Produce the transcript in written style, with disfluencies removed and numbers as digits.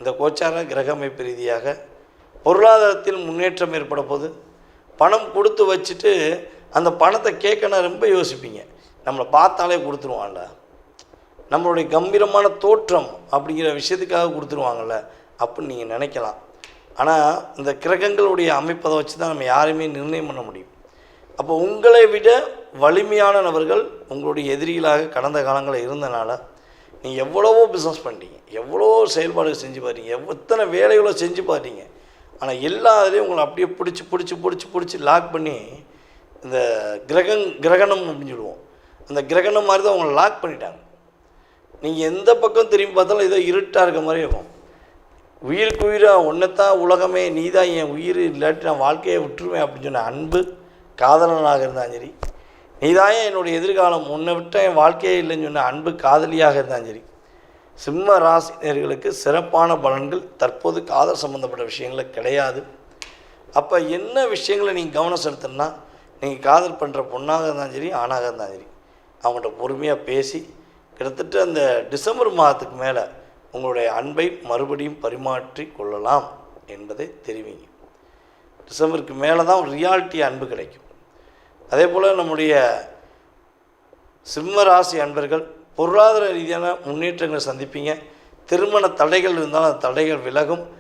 இந்த கோச்சார கிரக அமைப்பு ரீதியாக பொருளாதாரத்தில் முன்னேற்றம் ஏற்பட போது பணம் கொடுத்து வச்சுட்டு அந்த பணத்தை கேட்கணும் ரொம்ப யோசிப்பீங்க. நம்மளை பார்த்தாலே கொடுத்துருவான்ல, நம்மளுடைய கம்பீரமான தோற்றம் அப்படிங்கிற விஷயத்துக்காக கொடுத்துருவாங்கள்ல அப்படின்னு நீங்கள் நினைக்கலாம். ஆனால் இந்த கிரகங்களுடைய அமைப்பதை வச்சு தான் நம்ம யாரையுமே நிர்ணயம் பண்ண முடியும். அப்போ உங்களை விட வலிமையான நபர்கள் உங்களுடைய எதிரிகளாக கடந்த காலங்களில் இருந்தனால நீங்கள் எவ்வளவோ பிஸ்னஸ் பண்ணிட்டீங்க, எவ்வளோ செயல்பாடுகள் செஞ்சு பார்த்தீங்க, எத்தனை வேலைகளோ செஞ்சு பார்த்தீங்க. ஆனால் எல்லாத்துலேயும் உங்களை அப்படியே பிடிச்சி லாக் பண்ணி இந்த கிரகணம் அப்படின்னு சொல்லுவோம், அந்த கிரகணம் மாதிரி தான் உங்களை லாக் பண்ணிட்டாங்க. நீங்கள் எந்த பக்கம் திரும்பி பார்த்தாலும் ஏதோ இருட்டாக இருக்க மாதிரி இருக்கும். உயிருக்கு உயிராக ஒன்றைத்தான் உலகமே, நீ தான் என் உயிர், இல்லாட்டி நான் வாழ்க்கையை விட்டுருவேன் அப்படின்னு சொன்ன அன்பு காதலனாக இருந்தாலும் சரி, நீ தான் என்னுடைய எதிர்காலம், உன்னை விட்ட என் வாழ்க்கையே இல்லைன்னு சொன்ன அன்பு காதலியாக இருந்தாலும் சரி, சிம்ம ராசினியர்களுக்கு சிறப்பான பலன்கள் தற்போது காதல் சம்மந்தப்பட்ட விஷயங்கள் கிடையாது. அப்போ என்ன விஷயங்களை நீங்கள் கவனம் செலுத்தணும்னா, நீங்கள் காதல் பண்ணுற பொண்ணாக இருந்தாலும் சரி ஆணாக இருந்தாலும் சரி, அவங்கள்ட்ட பொறுமையாக பேசி கிட்டத்தட்ட அந்த டிசம்பர் மாதத்துக்கு மேலே உங்களுடைய அன்பை மறுபடியும் பரிமாற்றி கொள்ளலாம் என்பதை தெரிவிங்க. டிசம்பருக்கு மேலே தான் ரியாலிட்டி அன்பு கிடைக்கும். அதே போல் நம்முடைய சிம்ம ராசி அன்பர்கள் பொருளாதார ரீதியான முன்னேற்றங்களை சந்திப்பீங்க. திருமண தடைகள் இருந்தாலும் அந்த தடைகள் விலகும்.